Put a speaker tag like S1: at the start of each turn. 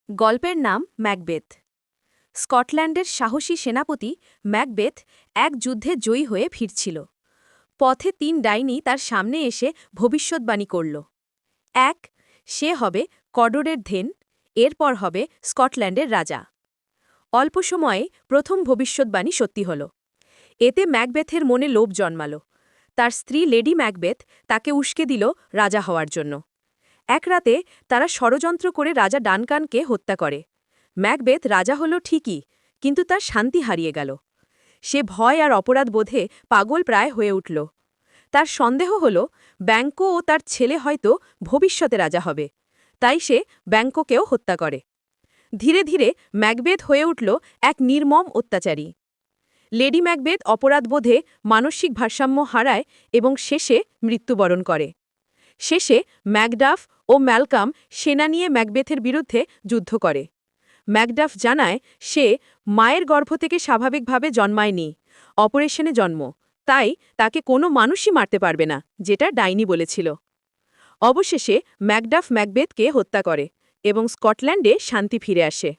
S1: গল্পের নাম ম্যাকবেথ। স্কটল্যান্ডের সাহসী সেনাপতি ম্যাকবেথ এক যুদ্ধে জয়ী হয়ে ফিরছিল। পথে ৩ ডাইনি তার সামনে এসে ভবিষ্যদ্বাণী করল। ১. সে হবে কডোরের ধেন, এরপর হবে স্কটল্যান্ডের রাজা। অল্প সময়ে প্রথম ভবিষ্যদ্বাণী সত্যি হল। এতে ম্যাকবেথের মনে লোভ জন্মাল। তার স্ত্রী লেডি ম্যাকবেথ তাকে উস্কে দিল রাজা হওয়ার জন্য। এক রাতে তারা ষড়যন্ত্র করে রাজা ডানকানকে হত্যা করে। ম্যাকবেথ রাজা হল ঠিকই, কিন্তু তার শান্তি হারিয়ে গেল। সে ভয় আর অপরাধ বোধে পাগল প্রায় হয়ে উঠল। তার সন্দেহ হল ব্যাঙ্কো ও তার ছেলে হয়তো ভবিষ্যতে রাজা হবে, তাই সে ব্যাঙ্কোকেও হত্যা করে। ধীরে ধীরে ম্যাকবেথ হয়ে উঠল এক নির্মম অত্যাচারী। লেডি ম্যাকবেথ অপরাধবোধে মানসিক ভারসাম্য হারায় এবং শেষে মৃত্যুবরণ করে। শেষে ম্যাকডাফ ও ম্যালকাম সেনা নিয়ে ম্যাকবেথের বিরুদ্ধে যুদ্ধ করে। ম্যাকডাফ জানায় সে মায়ের গর্ভ থেকে স্বাভাবিকভাবে জন্মায়নি, অপারেশনে জন্ম, তাই তাকে কোনো মানুষই মারতে পারবে না, যেটা ডাইনি বলেছিল। অবশেষে ম্যাকডাফ ম্যাকবেথকে হত্যা করে এবং স্কটল্যান্ডে শান্তি ফিরে আসে।